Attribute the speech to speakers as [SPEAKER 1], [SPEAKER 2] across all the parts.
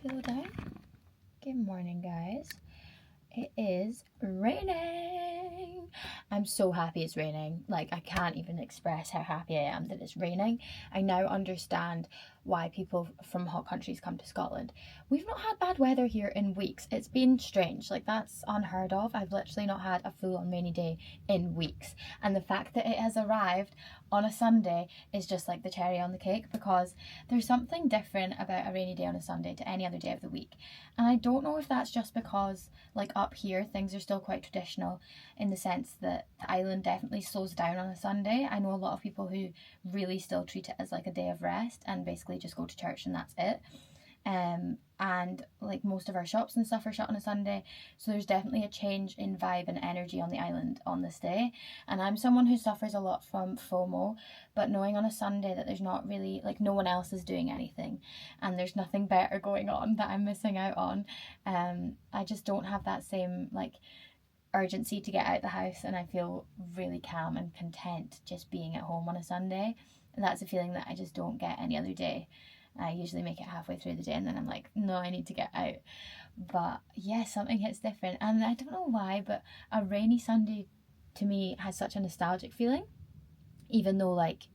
[SPEAKER 1] feel down. Good morning, guys. It is raining. I'm so happy it's raining. Like, I can't even express how happy I am that it's raining. I now understand why people from hot countries come to Scotland. We've not had bad weather here in weeks. It's been strange. Like, that's unheard of. I've literally not had a full-on rainy day in weeks. And the fact that it has arrived on a Sunday is just like the cherry on the cake, because there's something different about a rainy day on a Sunday to any other day of the week. And I don't know if that's just because, like, up here things are still quite traditional in the sense that the island definitely slows down on a Sunday. I know a lot of people who really still treat it as like a day of rest and basically just go to church and that's it. And like most of our shops and stuff are shut on a Sunday, so there's definitely a change in vibe and energy on the island on this day. And I'm someone who suffers a lot from FOMO, but knowing on a Sunday that there's not really, like, no one else is doing anything and there's nothing better going on that I'm missing out on, I just don't have that same like urgency to get out the house, and I feel really calm and content just being at home on a Sunday. And that's a feeling that I just don't get any other day. I usually make it halfway through the day and then I'm like, no, I need to get out. But yeah, something hits different. And I don't know why, but a rainy Sunday to me has such a nostalgic feeling. Even though like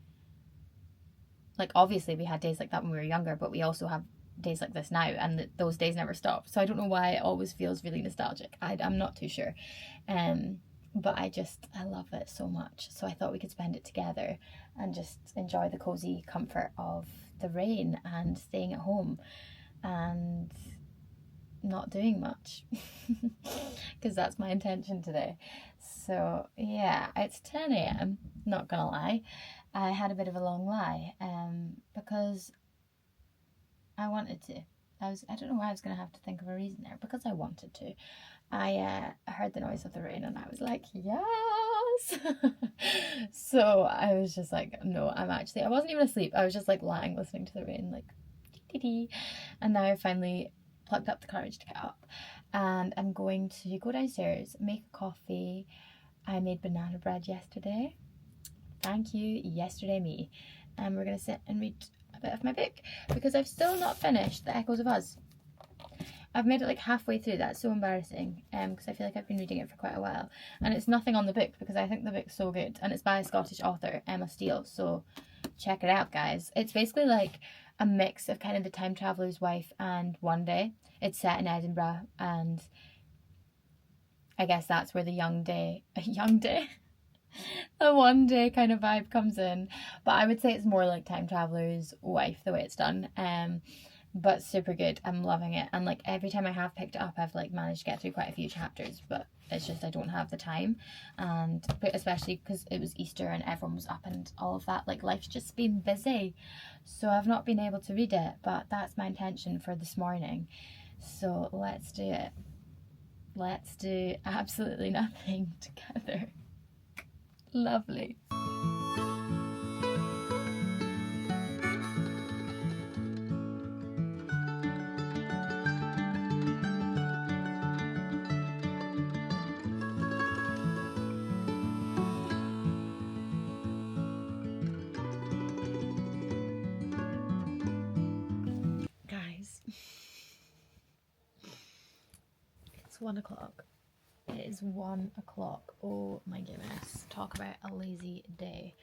[SPEAKER 1] obviously we had days like that when we were younger, but we also have days like this now, and those days never stop. So I don't know why it always feels really nostalgic. I'm not too sure. But I love it so much. So I thought we could spend it together and just enjoy the cozy comfort of the rain and staying at home and not doing much, because that's my intention today. So yeah, it's 10 a.m, not gonna lie. I had a bit of a long lie because I wanted to. I don't know why I was going to have to think of a reason there, because I wanted to. I heard the noise of the rain and I was like, yes! So I was just like, no, I wasn't even asleep. I was just like lying listening to the rain, like, dee-dee-dee. And now I finally plucked up the courage to get up. And I'm going to go downstairs, make a coffee. I made banana bread yesterday. Thank you, yesterday me. And we're going to sit and read a bit of my book, because I've still not finished The Echoes of Us. I've made it like halfway through. That's so embarrassing, because I feel like I've been reading it for quite a while, and it's nothing on the book because I think the book's so good, and it's by a Scottish author, Emma Steele, so check it out, guys. It's basically like a mix of kind of The Time Traveller's Wife and One Day. It's set in Edinburgh, and I guess that's where the the one day kind of vibe comes in. But I would say it's more like Time Traveller's Wife, the way it's done. But super good. I'm loving it. And like every time I have picked it up, I've like managed to get through quite a few chapters, but it's just I don't have the time. But especially because it was Easter and everyone was up and all of that, like life's just been busy, so I've not been able to read it. But that's my intention for this morning, so let's do it. Let's do absolutely nothing together. Lovely. Guys, it's 1 o'clock. It is 1 o'clock. Oh my goodness. Talk about a lazy day.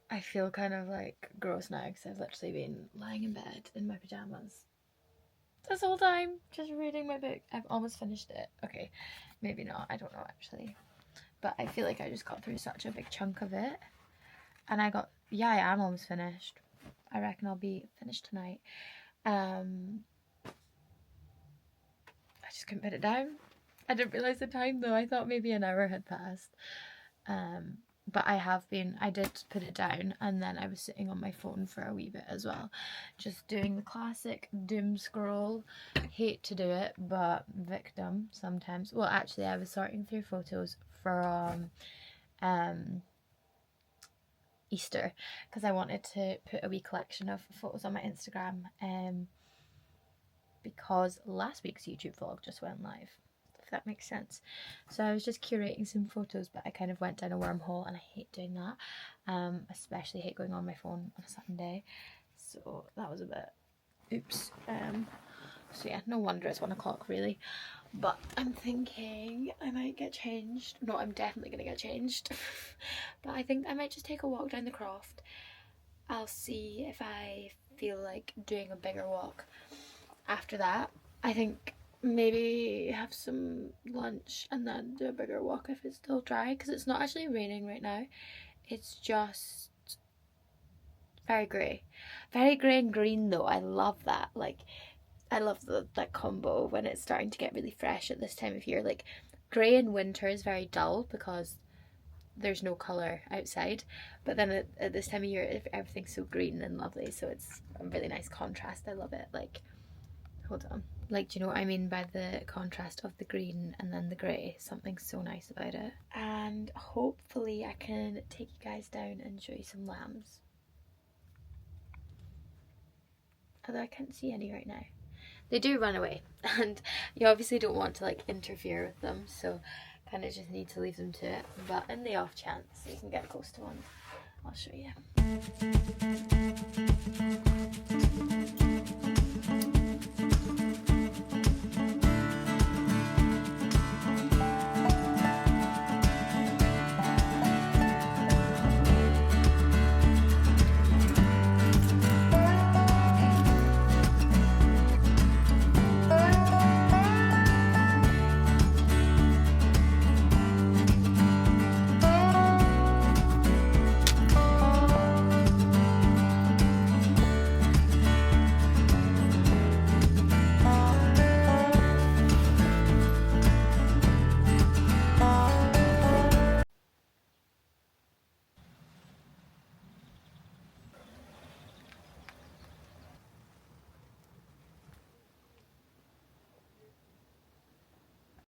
[SPEAKER 1] I feel kind of like gross now because I've literally been lying in bed in my pajamas this whole time, just reading my book. I've almost finished it. Okay, maybe not. I don't know actually. But I feel like I just got through such a big chunk of it. And I am almost finished. I reckon I'll be finished tonight. I just couldn't put it down. I didn't realise the time though. I thought maybe an hour had passed. But I did put it down, and then I was sitting on my phone for a wee bit as well, just doing the classic doom scroll. Hate to do it, but victim sometimes. Well, actually I was sorting through photos from Easter, because I wanted to put a wee collection of photos on my Instagram, because last week's YouTube vlog just went live, if that makes sense. So I was just curating some photos, but I kind of went down a wormhole, and I hate doing that. Especially hate going on my phone on a Sunday. So that was a bit oops. So yeah, no wonder it's 1 o'clock really. But I'm thinking I might get changed. No, I'm definitely gonna get changed. But I think I might just take a walk down the croft. I'll see if I feel like doing a bigger walk after that. I think maybe have some lunch and then do a bigger walk if it's still dry, because it's not actually raining right now. It's just very grey. Very grey and green though. I love that. Like, I love that combo when it's starting to get really fresh at this time of year. Like, grey in winter is very dull because there's no colour outside, but then at this time of year everything's so green and lovely, so it's a really nice contrast. I love it. Like, hold on, like, do you know what I mean by the contrast of the green and then the grey? Something so nice about it. And hopefully I can take you guys down and show you some lambs, although I can't see any right now. They do run away and you obviously don't want to like interfere with them, so kind of just need to leave them to it. But in the off chance you can get close to one, I'll show you.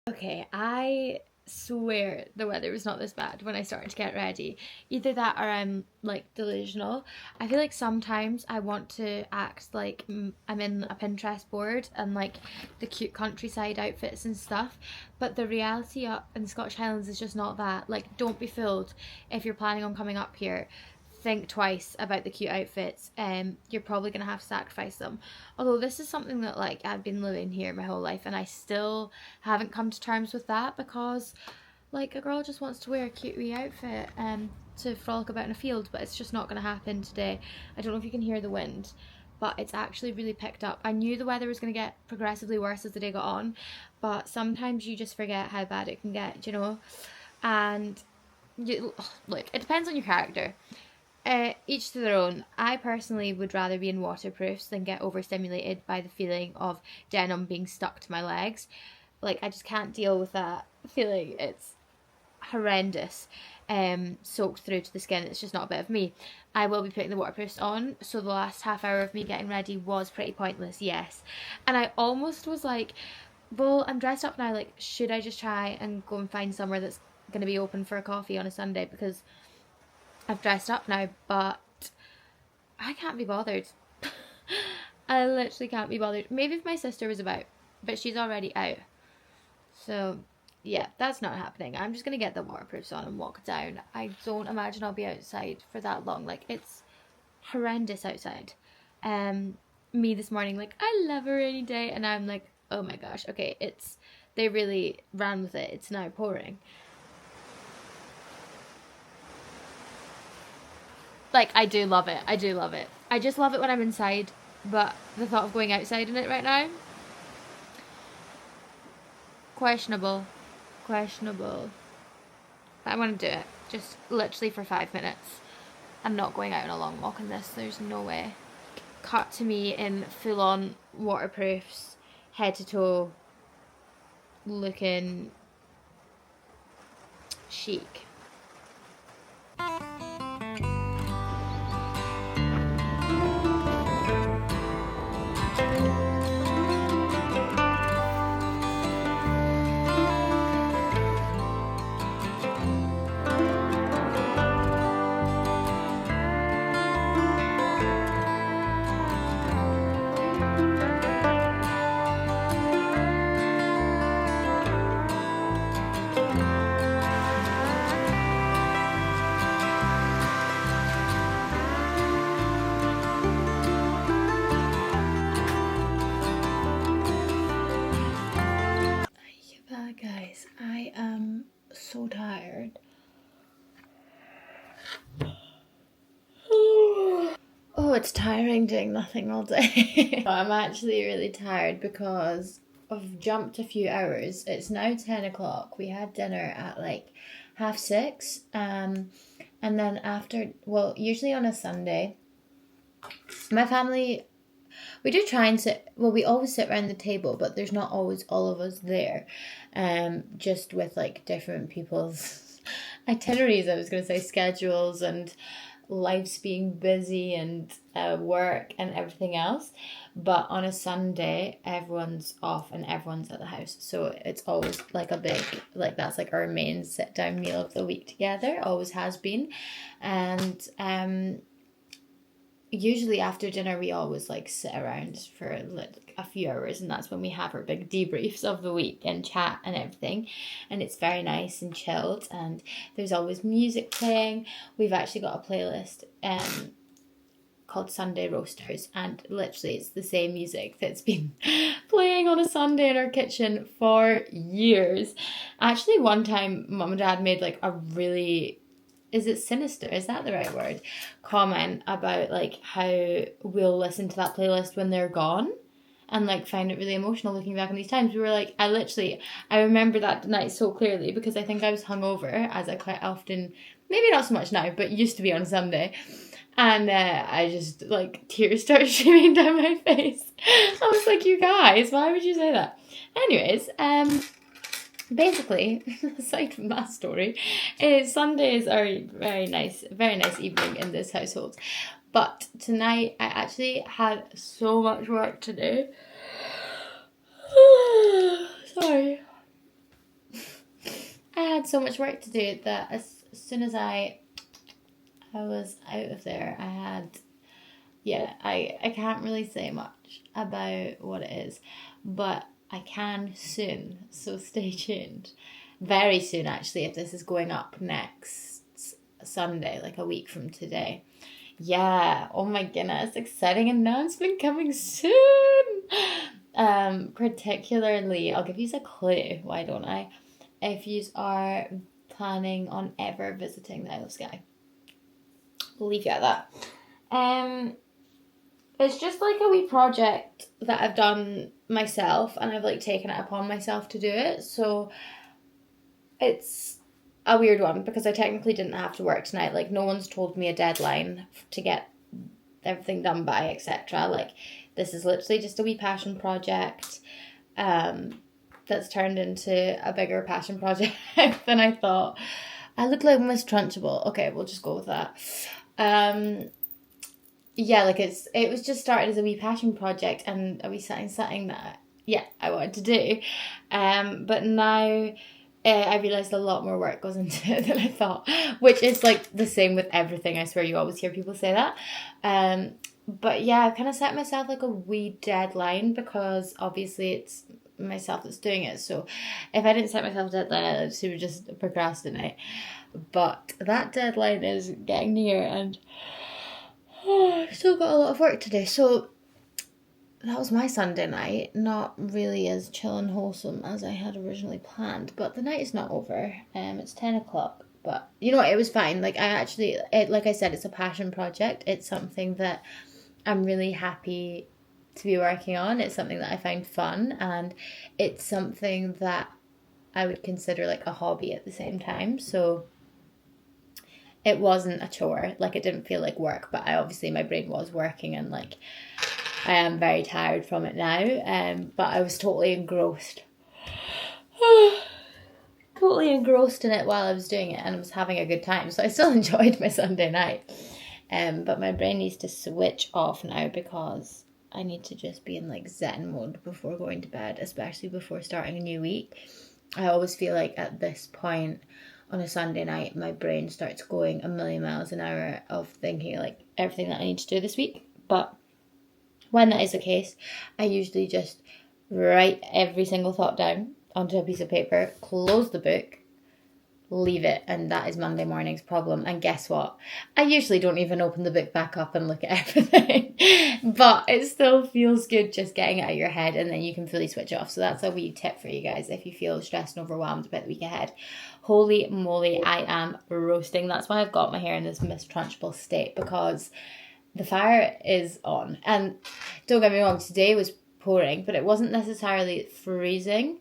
[SPEAKER 1] Okay, I swear the weather was not this bad when I started to get ready. Either that or I'm like delusional. I feel like sometimes I want to act like I'm in a Pinterest board and like the cute countryside outfits and stuff, but the reality up in the Scottish Highlands is just not that. Like, don't be fooled if you're planning on coming up here. Think twice about the cute outfits. You're probably gonna have to sacrifice them. Although this is something that, like, I've been living here my whole life and I still haven't come to terms with that, because like a girl just wants to wear a cute wee outfit to frolic about in a field, but it's just not gonna happen today. I don't know if you can hear the wind, but it's actually really picked up. I knew the weather was going to get progressively worse as the day got on, but sometimes you just forget how bad it can get, you know. And look, it depends on your character. Each to their own. I personally would rather be in waterproofs than get overstimulated by the feeling of denim being stuck to my legs. Like, I just can't deal with that feeling. It's horrendous. Soaked through to the skin. It's just not a bit of me. I will be putting the waterproofs on, so the last half hour of me getting ready was pretty pointless, yes. And I almost was like, well, I'm dressed up now, like, should I just try and go and find somewhere that's going to be open for a coffee on a Sunday, because I've dressed up now, but I can't be bothered. I literally can't be bothered. Maybe if my sister was about, but she's already out. So, yeah, that's not happening. I'm just going to get the waterproofs on and walk down. I don't imagine I'll be outside for that long. Like, it's horrendous outside. Me this morning, like, I love a rainy day, and I'm like, oh my gosh, okay, they really ran with it. It's now pouring. Like, I do love it. I do love it. I just love it when I'm inside, but the thought of going outside in it right now, questionable. Questionable. But I want to do it. Just literally for 5 minutes. I'm not going out on a long walk in this. There's no way. Cut to me in full-on waterproofs, head to toe, looking chic. it's tiring doing nothing all day. I'm actually really tired because I've jumped a few hours. It's now 10 o'clock. We had dinner at like 6:30. And then after, well, usually on a Sunday, my family, we do try and sit, well, we always sit around the table, but there's not always all of us there. Just with like different people's itineraries, I was going to say schedules and lives being busy and work and everything else. But on a Sunday, everyone's off and everyone's at the house. So it's always like a big, like that's like our main sit down meal of the week together, always has been. And usually after dinner, we always like sit around for like a few hours, and that's when we have our big debriefs of the week and chat and everything. And it's very nice and chilled, and there's always music playing. We've actually got a playlist called Sunday Roasters, and literally it's the same music that's been playing on a Sunday in our kitchen for years. Actually, one time Mum and Dad made like a really, is it sinister? Is that the right word? Comment about like how we'll listen to that playlist when they're gone and like find it really emotional looking back on these times. We were like, I remember that night so clearly because I think I was hungover, as I quite often, maybe not so much now, but used to be on Sunday. And I just like tears started streaming down my face. I was like, you guys, why would you say that? Anyways, basically, aside from that story, Sundays are very nice evening in this household. But tonight I actually had so much work to do. Sorry. I had so much work to do that as soon as I was out of there, I can't really say much about what it is, but I can soon, so stay tuned. Very soon, actually, if this is going up next Sunday, like a week from today. Yeah, oh my goodness, exciting announcement coming soon. Particularly, I'll give you a clue, why don't I? If you are planning on ever visiting the Isle of Skye. We'll leave you at that. It's just like a wee project that I've done myself, and I've like taken it upon myself to do it. So it's a weird one because I technically didn't have to work tonight. Like no one's told me a deadline to get everything done by, etc. Like this is literally just a wee passion project that's turned into a bigger passion project than I thought. I look like Miss Trunchbull. Okay, we'll just go with that. Yeah, like it was just started as a wee passion project and a wee something that I wanted to do. But now I realised a lot more work goes into it than I thought, which is like the same with everything. I swear you always hear people say that. But yeah, I've kind of set myself like a wee deadline because obviously it's myself that's doing it. So if I didn't set myself a deadline, I would just procrastinate. But that deadline is getting near, and I've still got a lot of work to do. So that was my Sunday night. Not really as chill and wholesome as I had originally planned, but the night is not over. It's 10 o'clock, but you know what, it was fine. Like like I said, it's a passion project. It's something that I'm really happy to be working on. It's something that I find fun, and it's something that I would consider like a hobby at the same time. So it wasn't a chore. Like it didn't feel like work, but my brain was working, and like I am very tired from it now. But I was totally engrossed in it while I was doing it, and I was having a good time. So I still enjoyed my Sunday night. But my brain needs to switch off now because I need to just be in like Zen mode before going to bed, especially before starting a new week. I always feel like at this point on a Sunday night, my brain starts going a million miles an hour of thinking like everything that I need to do this week. But when that is the case, I usually just write every single thought down onto a piece of paper, close the book, leave it, and that is Monday morning's problem. And guess what? I usually don't even open the book back up and look at everything, but it still feels good just getting it out of your head, and then you can fully switch off. So that's a wee tip for you guys if you feel stressed and overwhelmed about the week ahead. Holy moly, I am roasting. That's why I've got my hair in this Miss Trunchbull state, because the fire is on. And don't get me wrong, today was pouring, but it wasn't necessarily freezing.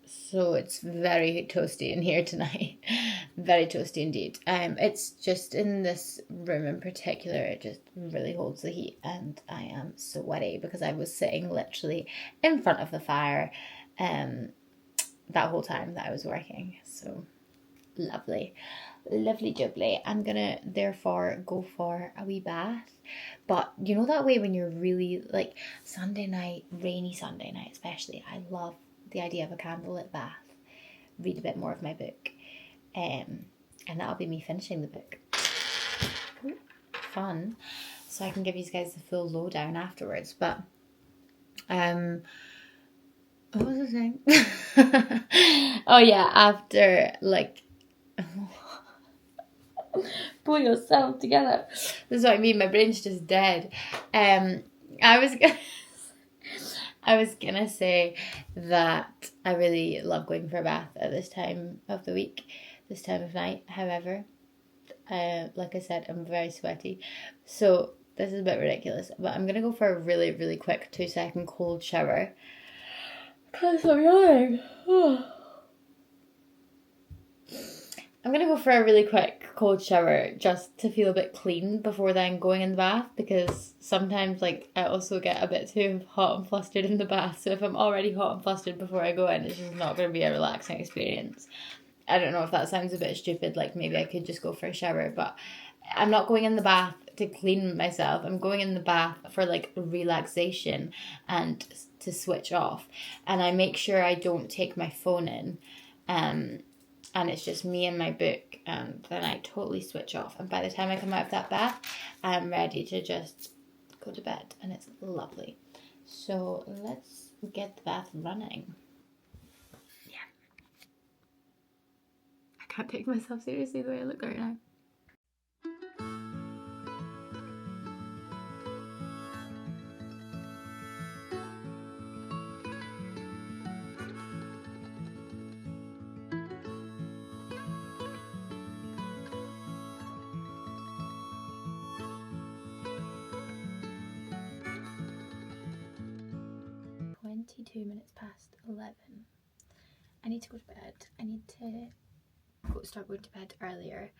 [SPEAKER 1] So it's very toasty in here tonight. Very toasty indeed. It's just in this room in particular, it just really holds the heat, and I am sweaty because I was sitting literally in front of the fire that whole time that I was working. So lovely. Lovely jubbly. I'm gonna therefore go for a wee bath. But you know that way when you're really like Sunday night, rainy Sunday night especially, I love the idea of a candlelit bath, read a bit more of my book, and that'll be me finishing the book. Ooh, fun. So I can give you guys the full lowdown afterwards. But what was I saying? Oh yeah, after like pull yourself together. This is what I mean, my brain's just dead. I was gonna say that I really love going for a bath at this time of the week, this time of night. However, like I said, I'm very sweaty, so this is a bit ridiculous, but I'm gonna go for a really, really quick 2-second cold shower because I'm yawning. I'm going to go for a really quick cold shower just to feel a bit clean before then going in the bath, because sometimes like I also get a bit too hot and flustered in the bath. So if I'm already hot and flustered before I go in, it's just not going to be a relaxing experience. I don't know if that sounds a bit stupid, like maybe I could just go for a shower, but I'm not going in the bath to clean myself. I'm going in the bath for like relaxation and to switch off. And I make sure I don't take my phone in. And it's just me and my book, and then I totally switch off. And by the time I come out of that bath, I'm ready to just go to bed, and it's lovely. So let's get the bath running. Yeah. I can't take myself seriously the way I look right now. 22 minutes past 11. I need to go to bed. I need to start going to bed earlier.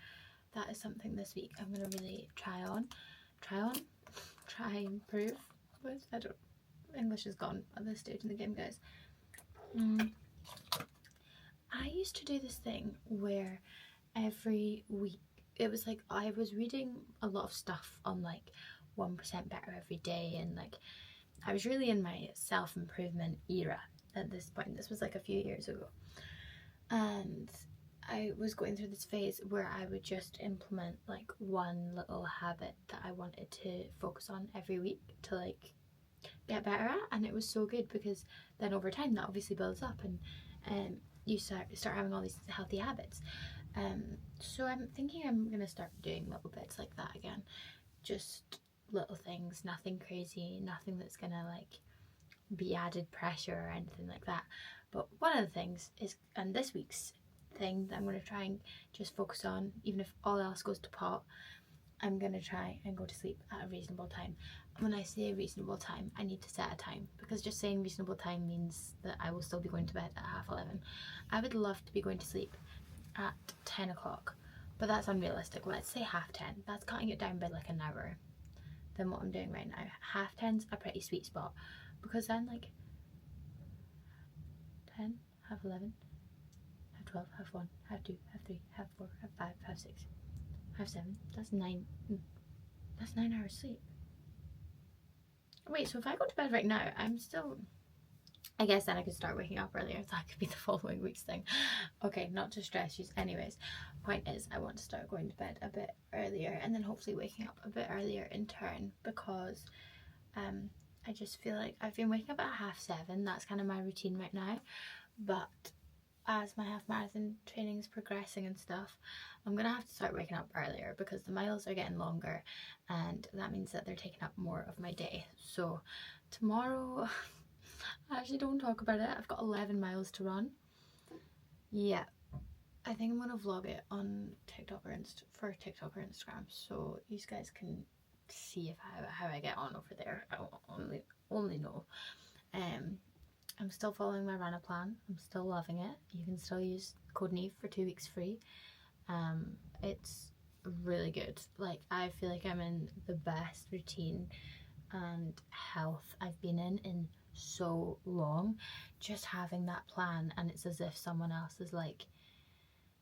[SPEAKER 1] That is something this week I'm going to really try and improve with. I don't, English is gone at this stage in the game, guys. I used to do this thing where every week, it was like I was reading a lot of stuff on like 1% better every day, and like I was really in my self-improvement era at this point. This was like a few years ago, and I was going through this phase where I would just implement like one little habit that I wanted to focus on every week to like get better at. And it was so good, because then over time that obviously builds up, and you start having all these healthy habits. So I'm thinking I'm gonna start doing little bits like that again, just little things, nothing crazy, nothing that's gonna like be added pressure or anything like that. But one of the things is, and this week's thing that I'm going to try and just focus on, even if all else goes to pot, I'm going to try and go to sleep at a reasonable time. And when I say reasonable time, I need to set a time, because just saying reasonable time means that I will still be going to bed at 11:30. I would love to be going to sleep at 10 o'clock, but that's unrealistic. Let's say 10:30. That's cutting it down by like an hour than what I'm doing right now. 10:30's a pretty sweet spot, because then like 10, 11:30, 12, 1, 2, 3, 4, 5, 6, 7. That's 9. That's 9 hours sleep. Wait, so if I go to bed right now, I'm still, I guess then I could start waking up earlier. That could be the following week's thing. Okay, not to stress you. Anyways, point is, I want to start going to bed a bit earlier, and then hopefully waking up a bit earlier in turn, because I just feel like I've been waking up at 7:30. That's kind of my routine right now. But as my half marathon training is progressing and stuff, I'm gonna have to start waking up earlier, because the miles are getting longer, and that means that they're taking up more of my day. So tomorrow, actually don't talk about it, I've got 11 miles to run. Yeah, I think I'm gonna vlog it on TikTok or TikTok or Instagram, so you guys can see how I get on over there. I only know. I'm still following my Runna plan. I'm still loving it. You can still use code NIAMH for 2 weeks free. It's really good. Like, I feel like I'm in the best routine and health I've been in so long. Just having that plan, and it's as if someone else is like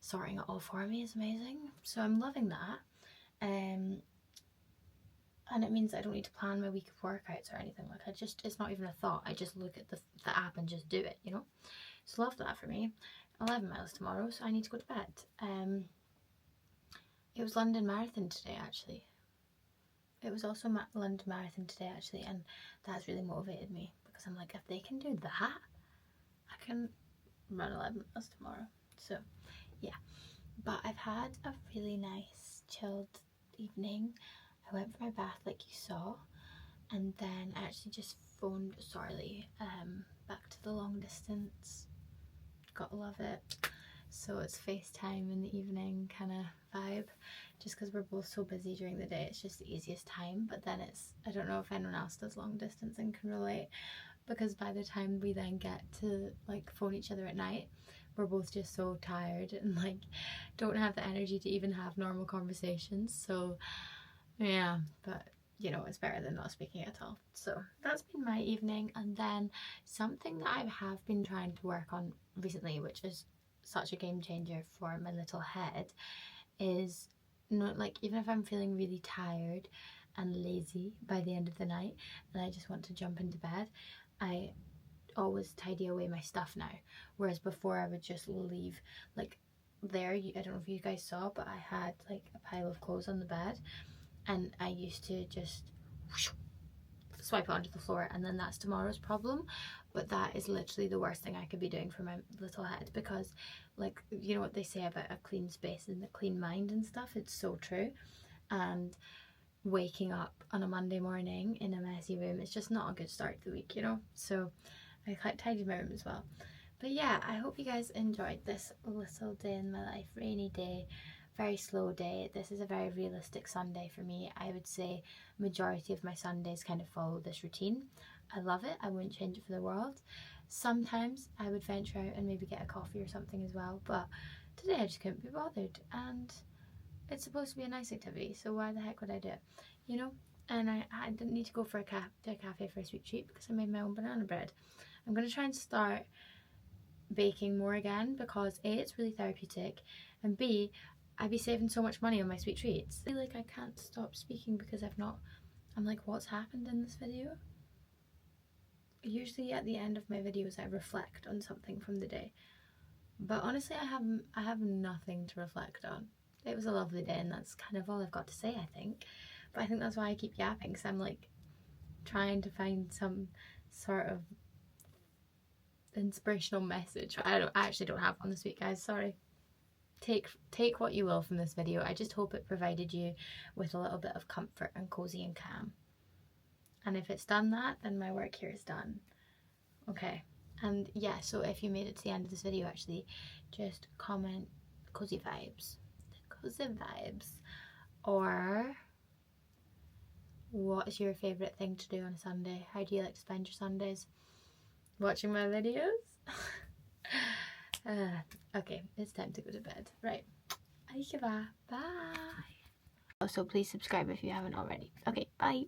[SPEAKER 1] sorting it all for me, is amazing. So I'm loving that. And it means I don't need to plan my week of workouts or anything. Like, it's not even a thought. I just look at the app and just do it, you know? So love that for me. 11 miles tomorrow, so I need to go to bed. It was London Marathon today, actually. It was also London Marathon today, actually, and that's really motivated me, because I'm like, if they can do that, I can run 11 miles tomorrow. So yeah, but I've had a really nice chilled evening. I went for my bath like you saw, and then I actually just phoned Sarli back to the long distance. Gotta love it. So it's FaceTime in the evening kind of vibe, just because we're both so busy during the day. It's just the easiest time, but then I don't know if anyone else does long distance and can relate, because by the time we then get to like phone each other at night, we're both just so tired and like don't have the energy to even have normal conversations. So yeah, but you know, it's better than not speaking at all. So that's been my evening. And then something that I have been trying to work on recently, which is such a game changer for my little head, is not like, even if I'm feeling really tired and lazy by the end of the night and I just want to jump into bed, I always tidy away my stuff now, whereas before I would just leave like there. I don't know if you guys saw, but I had like a pile of clothes on the bed, and I used to just swipe it onto the floor, and then that's tomorrow's problem. But that is literally the worst thing I could be doing for my little head, because like, you know what they say about a clean space and the clean mind and stuff, it's so true. And waking up on a Monday morning in a messy room is just not a good start to the week, you know. So I quite tidied my room as well. But yeah, I hope you guys enjoyed this little day in my life. Rainy day, very slow day. This is a very realistic Sunday for me. I would say majority of my Sundays kind of follow this routine. I love it. I wouldn't change it for the world. Sometimes I would venture out and maybe get a coffee or something as well, but today I just couldn't be bothered, and it's supposed to be a nice activity, so why the heck would I do it, you know? And I didn't need to go for a cafe for a sweet treat, because I made my own banana bread. I'm going to try and start baking more again, because A, it's really therapeutic, and B, I'd be saving so much money on my sweet treats. I feel like I can't stop speaking because I'm like, what's happened in this video? Usually at the end of my videos I reflect on something from the day, but honestly I have nothing to reflect on. It was a lovely day, and that's kind of all I've got to say, I think. But I think that's why I keep yapping, because I'm like trying to find some sort of inspirational message. I actually don't have one this week, guys, sorry. Take what you will from this video. I just hope it provided you with a little bit of comfort and cozy and calm. And if it's done that, then my work here is done. Okay. And yeah, so if you made it to the end of this video, actually, just comment cozy vibes. Cozy vibes. Or what is your favourite thing to do on a Sunday? How do you like to spend your Sundays? Watching my videos? Okay, it's time to go to bed. Right. Bye. Also, please subscribe if you haven't already. Okay, bye.